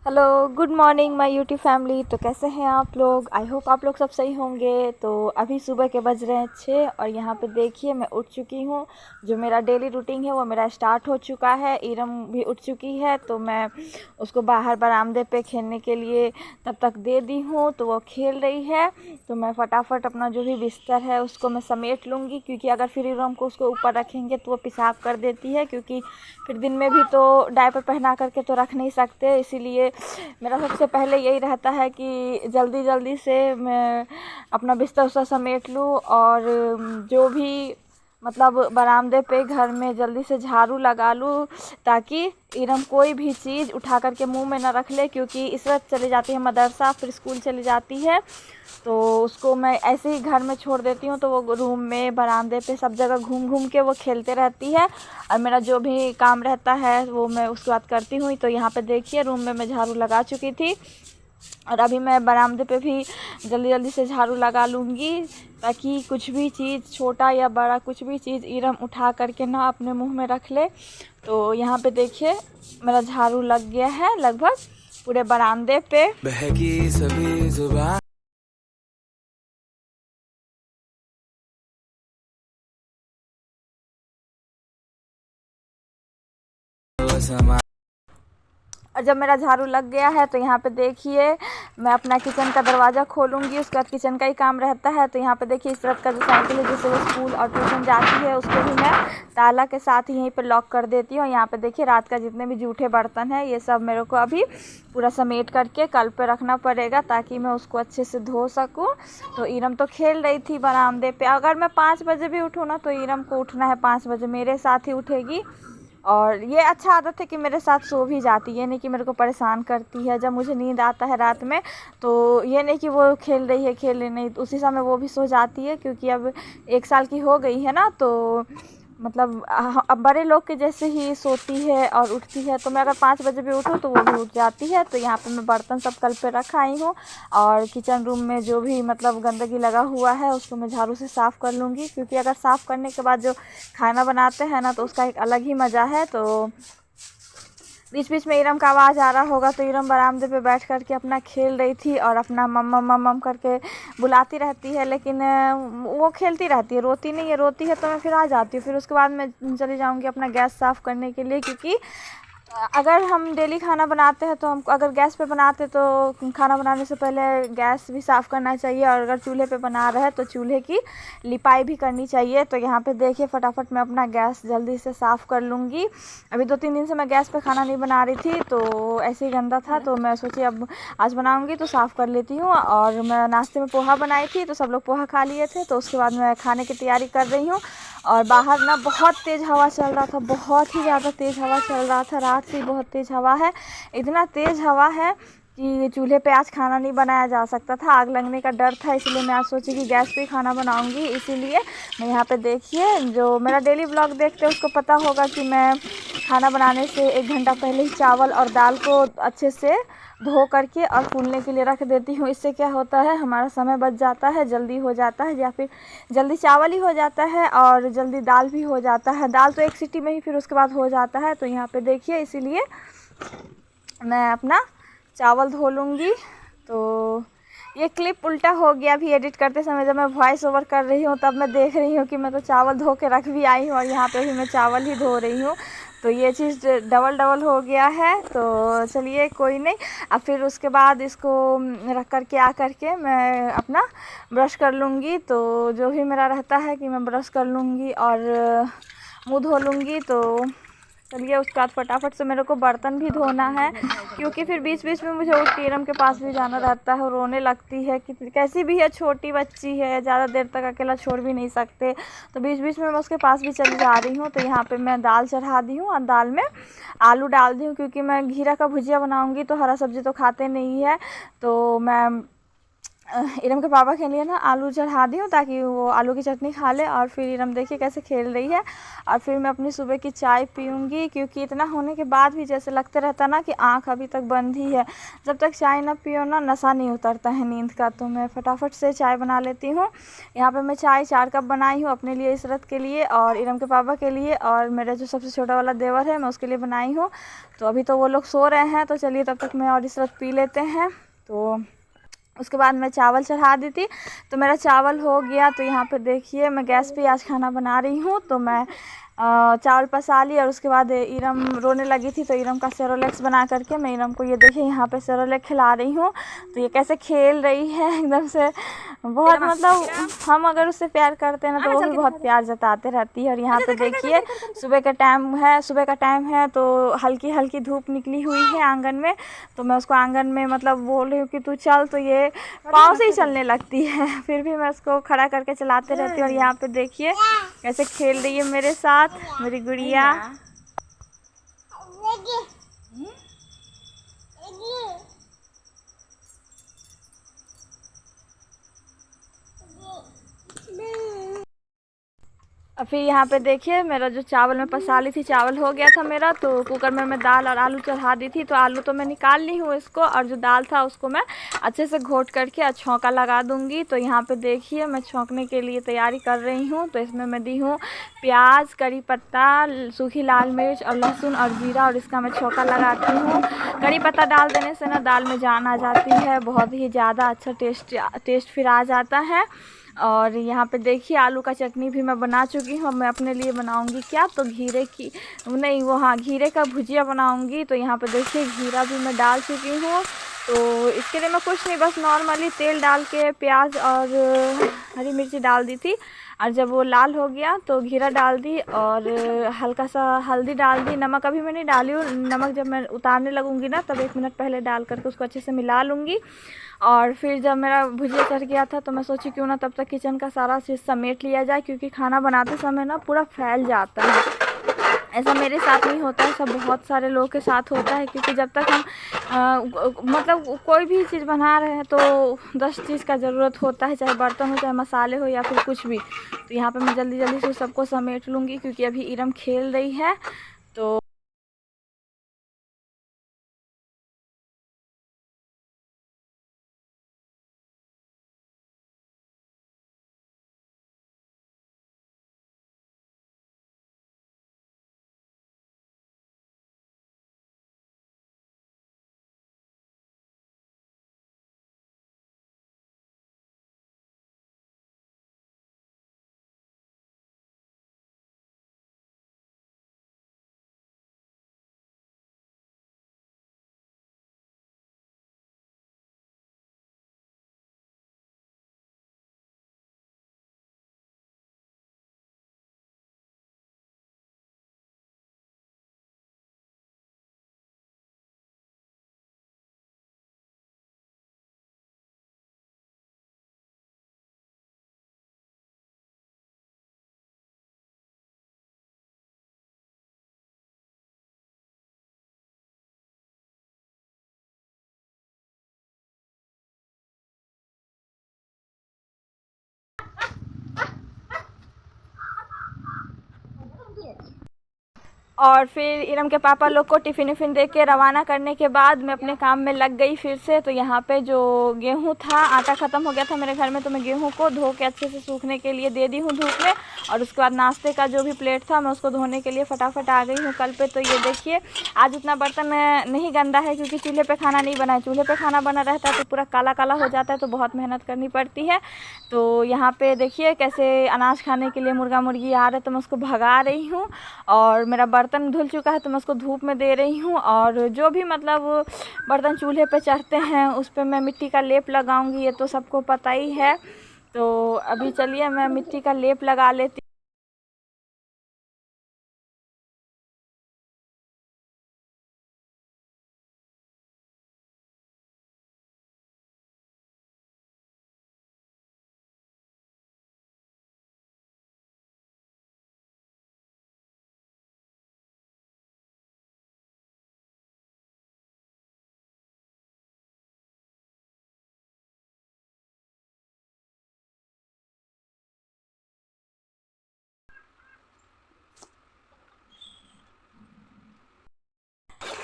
Hello, good morning my YouTube family. तो कैसे हैं आप लोग? आई होप आप लोग सब सही होंगे। तो अभी सुबह के बज रहे हैं 6 और यहाँ पे देखिए मैं उठ चुकी हूँ। जो मेरा डेली रूटीन है वो मेरा स्टार्ट हो चुका है। इरम भी उठ चुकी है तो मैं उसको बाहर बरामदे पे खेलने के लिए तब तक दे दी हूँ। तो वो खेल रही है तो मैं फटाफट अपना जो भी बिस्तर है उसको मैं समेट लूँगी, क्योंकि अगर फिर इरम को उसको ऊपर रखेंगे तो वो पेशाब कर देती है, क्योंकि फिर दिन में भी तो डायपर पहना करके तो रख नहीं सकते। इसीलिए मेरा सबसे पहले यही रहता है कि जल्दी जल्दी से मैं अपना बिस्तर उस्तर समेट लूँ और जो भी मतलब बरामदे पे घर में जल्दी से झाड़ू लगा लूँ, ताकि इरम कोई भी चीज़ उठा करके मुंह में ना रख ले, क्योंकि इस वक्त चली जाती है मदरसा, फिर स्कूल चली जाती है। तो उसको मैं ऐसे ही घर में छोड़ देती हूँ तो वो रूम में बरामदे पे सब जगह घूम घूम के वो खेलते रहती है और मेरा जो भी काम रहता है वो मैं उसके बाद करती हूँ। तो यहाँ पे देखिए रूम में मैं झाड़ू लगा चुकी थी और अभी मैं बरामदे पे भी जल्दी जल्दी से झाड़ू लगा लूँगी, ताकि कुछ भी चीज़ छोटा या बड़ा कुछ भी चीज़ इरम उठा करके ना अपने मुंह में रख ले। तो यहाँ पे देखिए मेरा झाड़ू लग गया है लगभग पूरे बरामदे पे। बहकी सभी जुबान समा और जब मेरा झाड़ू लग गया है तो यहाँ पे देखिए मैं अपना किचन का दरवाज़ा खोलूँगी। उसके बाद किचन का ही काम रहता है। तो यहाँ पे देखिए इस तरह का जो साइकिल है जिससे वो स्कूल और ट्यूशन जाती है उसको भी मैं ताला के साथ ही यहीं पे लॉक कर देती हूँ। यहाँ पे देखिए रात का जितने भी जूठे बर्तन हैं ये सब मेरे को अभी पूरा समेट करके कल पे रखना पड़ेगा, ताकि मैं उसको अच्छे से धो सकूँ। तो इरम तो खेल रही थी बरामदे पे। अगर मैं 5 बजे भी उठूँ ना तो इरम को उठना है 5 बजे, मेरे साथ ही उठेगी। और ये अच्छा आदत है कि मेरे साथ सो भी जाती है, ये नहीं कि मेरे को परेशान करती है। जब मुझे नींद आता है रात में तो ये नहीं कि वो खेल रही है खेल रही नहीं, तो उसी समय वो भी सो जाती है, क्योंकि अब 1 साल की हो गई है ना। तो मतलब अब बड़े लोग के जैसे ही सोती है और उठती है। तो मैं अगर 5 बजे भी उठूँ तो वो भी उठ जाती है। तो यहाँ पे मैं बर्तन सब कल पे रख आई हूँ और किचन रूम में जो भी मतलब गंदगी लगा हुआ है उसको मैं झाड़ू से साफ़ कर लूँगी, क्योंकि अगर साफ़ करने के बाद जो खाना बनाते हैं ना तो उसका एक अलग ही मज़ा है। तो बीच बीच में इरम का आवाज़ आ रहा होगा, तो इरम बरामदे पे बैठ कर के अपना खेल रही थी और अपना मम्मा मम्मम करके बुलाती रहती है, लेकिन वो खेलती रहती है, रोती नहीं है। रोती है तो मैं फिर आ जाती हूँ। फिर उसके बाद मैं चली जाऊँगी अपना गैस साफ़ करने के लिए, क्योंकि अगर हम डेली खाना बनाते हैं तो हम अगर गैस पे बनाते तो खाना बनाने से पहले गैस भी साफ़ करना चाहिए, और अगर चूल्हे पे बना रहे हैं तो चूल्हे की लिपाई भी करनी चाहिए। तो यहाँ पे देखिए फटाफट मैं अपना गैस जल्दी से साफ़ कर लूँगी। अभी 2-3 दिन से मैं गैस पे खाना नहीं बना रही थी तो ऐसे ही गंदा था, तो मैं सोची अब आज बनाऊँगी तो साफ़ कर लेती हूँ। और मैं नाश्ते में पोहा बनाई थी तो सब लोग पोहा खा लिए थे, तो उसके बाद मैं खाने की तैयारी कर रही हूँ। और बाहर ना बहुत तेज़ हवा चल रहा था, बहुत ही ज़्यादा तेज़ हवा चल रहा था। रात से बहुत तेज़ हवा है, इतना तेज़ हवा है कि चूल्हे पे आज खाना नहीं बनाया जा सकता था, आग लगने का डर था। इसलिए मैं आज सोची कि गैस पे खाना बनाऊंगी। इसीलिए मैं यहाँ पे देखिए जो मेरा डेली व्लॉग देखते हैं उसको पता होगा कि मैं खाना बनाने से 1 घंटा पहले ही चावल और दाल को अच्छे से धो करके और फूलने के लिए रख देती हूँ। इससे क्या होता है हमारा समय बच जाता है, जल्दी हो जाता है, या फिर जल्दी चावल ही हो जाता है और जल्दी दाल भी हो जाता है। दाल तो 1 सीटी में ही फिर उसके बाद हो जाता है। तो यहाँ पे देखिए इसीलिए मैं अपना चावल धो लूँगी। तो ये क्लिप उल्टा हो गया अभी एडिट करते समय, जब मैं वॉइस ओवर कर रही हूँ तब मैं देख रही हूँ कि मैं तो चावल धो के रख भी आई हूँ और यहाँ पे भी मैं चावल ही धो रही हूँ। तो ये चीज़ डबल डबल हो गया है। तो चलिए कोई नहीं, अब फिर उसके बाद इसको रख कर के आ कर के मैं अपना ब्रश कर लूँगी। तो जो भी मेरा रहता है कि मैं ब्रश कर लूँगी और मुँह धो लूँगी। तो चलिए उसके बाद फटाफट से मेरे को बर्तन भी धोना है, क्योंकि फिर बीच बीच में मुझे उठ के इरम के पास भी जाना रहता है। रोने लगती है कि कैसी भी है, छोटी बच्ची है, ज़्यादा देर तक अकेला छोड़ भी नहीं सकते। तो बीच बीच में मैं उसके पास भी चली जा रही हूँ। तो यहाँ पे मैं दाल चढ़ा दी हूँ और दाल में आलू डाल दी हूँ, क्योंकि मैं घीरा का भुजिया बनाऊँगी तो हरा सब्ज़ी तो खाते नहीं है। तो मैं इरम के पापा के लिए ना आलू चढ़ा दी हूँ ताकि वो आलू की चटनी खा ले। और फिर इरम देखिए कैसे खेल रही है। और फिर मैं अपनी सुबह की चाय पीऊँगी, क्योंकि इतना होने के बाद भी जैसे लगता रहता ना कि आँख अभी तक बंद ही है। जब तक चाय ना पियो ना नशा नहीं उतरता है नींद का। तो मैं फटाफट से चाय बना लेती हूँ। यहाँ पर मैं चाय 4 कप बनाई हूँ अपने लिए, इसरत के लिए और इरम के पापा के लिए, और मेरा जो सबसे छोटा वाला देवर है मैं उसके लिए बनाई हूँ। तो अभी तो वो लोग सो रहे हैं, तो चलिए तब तक मैं और इसरत पी लेते हैं। तो उसके बाद मैं चावल चढ़ा दी थी, तो मेरा चावल हो गया। तो यहाँ पे देखिए मैं गैस पे आज खाना बना रही हूँ। तो मैं चावल पसा ली और उसके बाद इरम रोने लगी थी, तो इरम का सेरोलैक्स बना करके मैं इरम को ये देखिए यहाँ पे सेरोलैक्स खिला रही हूँ। तो ये कैसे खेल रही है एकदम से, बहुत मतलब हम अगर उससे प्यार करते हैं ना तो वो भी बहुत प्यार जताते रहती है। और यहाँ पे देखिए सुबह का टाइम है तो हल्की हल्की धूप निकली हुई है आंगन में। तो मैं उसको आंगन में मतलब बोल रही हूँ कि तू चल, तो ये पाँव से ही चलने लगती है। फिर भी मैं उसको खड़ा करके चलाते रहती हूँ। और यहाँ पे देखिए कैसे खेल रही है मेरे साथ मेरी गुड़िया। और फिर यहाँ पे देखिए मेरा जो चावल मैं पसा ली थी, चावल हो गया था मेरा। तो कुकर में मैं दाल और आलू चढ़ा दी थी। तो आलू तो मैं निकाल ली हूँ इसको, और जो दाल था उसको मैं अच्छे से घोट करके और छौंका लगा दूँगी। तो यहाँ पे देखिए मैं छौंकने के लिए तैयारी कर रही हूँ। तो इसमें मैं दी हूँ प्याज, करी पत्ता, सूखी लाल मिर्च और लहसुन और जीरा, और इसका मैं छौंका लगाती हूँ। करी पत्ता डाल देने से ना दाल में जान आ जाती है, बहुत ही ज़्यादा अच्छा टेस्ट फिर आ जाता है। और यहाँ पे देखिए आलू का चटनी भी मैं बना चुकी हूँ। मैं अपने लिए बनाऊँगी क्या, तो घीरे का भुजिया बनाऊँगी। तो यहाँ पे देखिए घीरा भी मैं डाल चुकी हूँ। तो इसके लिए मैं कुछ नहीं, बस नॉर्मली तेल डाल के प्याज और हरी मिर्ची डाल दी थी। और जब वो लाल हो गया तो घीरा डाल दी और हल्का सा हल्दी डाल दी। नमक अभी मैं नहीं डाली हूँ, नमक जब मैं उतारने लगूँगी ना तब 1 मिनट पहले डाल करके उसको अच्छे से मिला लूँगी। और फिर जब मेरा भुजिया चढ़ गया था तो मैं सोची क्यों ना तब तक किचन का सारा चीज़ समेट लिया जाए, क्योंकि खाना बनाते समय ना पूरा फैल जाता है। ऐसा मेरे साथ नहीं होता है, सब बहुत सारे लोगों के साथ होता है। क्योंकि जब तक हम मतलब कोई भी चीज़ बना रहे हैं तो 10 चीज़ का ज़रूरत होता है, चाहे बर्तन हो, चाहे मसाले हो, या फिर कुछ भी। तो यहाँ पे मैं जल्दी जल्दी से सबको समेट लूँगी, क्योंकि अभी इरम खेल रही है। तो और फिर इरम के पापा लोग को टिफ़िन विफ़िन दे के रवाना करने के बाद मैं अपने काम में लग गई फिर से। तो यहाँ पे जो गेहूँ था, आटा ख़त्म हो गया था मेरे घर में, तो मैं गेहूँ को धो के अच्छे से सूखने के लिए दे दी हूँ धूप में। और उसके बाद नाश्ते का जो भी प्लेट था मैं उसको धोने के लिए फटाफट आ गई हूँ कल पे। तो ये देखिए आज उतना बर्तन नहीं गंदा है, क्योंकि चूल्हे पर खाना नहीं बना है। चूल्हे पर खाना बना रहता है तो पूरा काला काला हो जाता है, तो बहुत मेहनत करनी पड़ती है। तो यहाँ पे देखिए कैसे अनाज खाने के लिए मुर्गा मुर्गी आ रहे, तो मैं उसको भगा रही हूँ। और मेरा बर्तन धुल चुका है तो मैं उसको धूप में दे रही हूँ। और जो भी मतलब बर्तन चूल्हे पे चढ़ते हैं उस पर मैं मिट्टी का लेप लगाऊंगी, ये तो सबको पता ही है। तो अभी चलिए मैं मिट्टी का लेप लगा लेती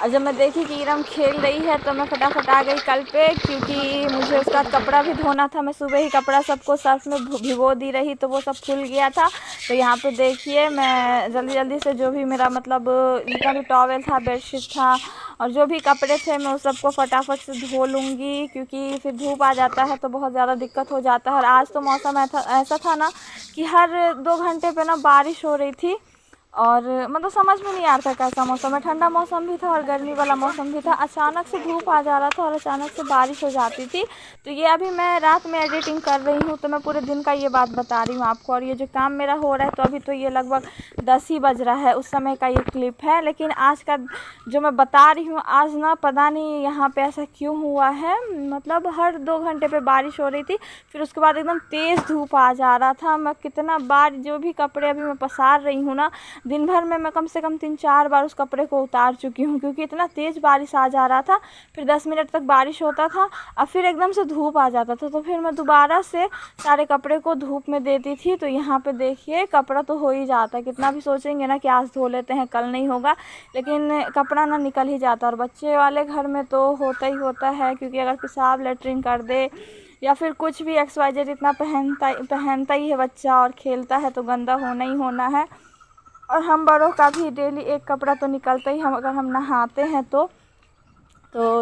और जब मैं देखी कि इरम खेल रही है तो मैं फटाफट आ गई कल पे, क्योंकि मुझे उसका कपड़ा भी धोना था। मैं सुबह ही कपड़ा सबको सर्फ में भिगो दी रही तो वो सब खुल गया था। तो यहाँ पे देखिए मैं जल्दी जल्दी से जो भी मेरा मतलब जितना भी टॉवेल था, बेडशीट था और जो भी कपड़े थे मैं उस सबको फटाफट से धो लूँगी, क्योंकि फिर धूप आ जाता है तो बहुत ज़्यादा दिक्कत हो जाता है। और आज तो मौसम ऐसा था ना कि हर 2 घंटे पे ना बारिश हो रही थी और मतलब समझ में नहीं आ रहा था कैसा मौसम है। ठंडा मौसम भी था और गर्मी वाला मौसम भी था। अचानक से धूप आ जा रहा था और अचानक से बारिश हो जाती थी। तो ये अभी मैं रात में एडिटिंग कर रही हूँ तो मैं पूरे दिन का ये बात बता रही हूँ आपको। और ये जो काम मेरा हो रहा है तो अभी तो ये लगभग 10 ही बज रहा है, उस समय का ये क्लिप है। लेकिन आज का जो मैं बता रही हूँ, आज ना पता नहीं यहाँ पे ऐसा क्यों हुआ है, मतलब हर 2 घंटे पे बारिश हो रही थी, फिर उसके बाद एकदम तेज़ धूप आ जा रहा था। मैं कितना बार जो भी कपड़े अभी मैं पसार रही हूँ ना, दिन भर में मैं कम से कम 3-4 बार उस कपड़े को उतार चुकी हूँ, क्योंकि इतना तेज़ बारिश आ जा रहा था। फिर 10 मिनट तक बारिश होता था और फिर एकदम से धूप आ जाता था, तो फिर मैं दोबारा से सारे कपड़े को धूप में देती थी। तो यहाँ पे देखिए कपड़ा तो हो ही जाता है, कितना भी सोचेंगे ना कि आज धो लेते हैं कल नहीं होगा, लेकिन कपड़ा ना निकल ही जाता। और बच्चे वाले घर में तो होता ही होता है, क्योंकि अगर पेशाब लेटरिन कर दे या फिर कुछ भी XYZ इतना पहनता ही है बच्चा और खेलता है तो गंदा होना ही होना है। और हम बड़ों का भी डेली एक कपड़ा तो निकलता ही, हम अगर हम नहाते हैं तो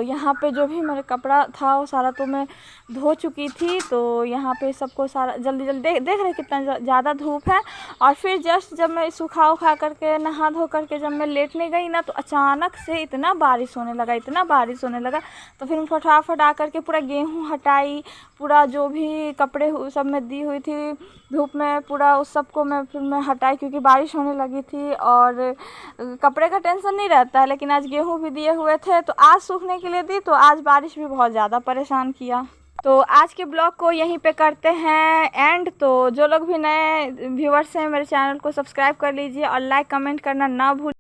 यहाँ पे जो भी मेरा कपड़ा था वो सारा तो मैं धो चुकी थी। तो यहाँ पे सबको सारा जल्दी जल्दी देख रहे कितना ज़्यादा धूप है। और फिर जस्ट जब मैं सुखा उखा करके नहा धो करके जब मैं लेटने गई ना, तो अचानक से इतना बारिश होने लगा। तो फिर मैं फटाफट आ करके पूरा गेहूँ हटाई, पूरा जो भी कपड़े सब में दी हुई थी धूप में, पूरा उस सबको फिर मैं हटाई, क्योंकि बारिश होने लगी थी। और कपड़े का टेंशन नहीं रहता है, लेकिन आज गेहूँ भी दिए हुए थे तो आज सूखने के लिए दी, तो आज बारिश भी बहुत ज़्यादा परेशान किया। तो आज के ब्लॉग को यहीं पे करते हैं एंड। तो जो लोग भी नए व्यूअर्स हैं मेरे चैनल को सब्सक्राइब कर लीजिए और लाइक कमेंट करना ना भूलिए।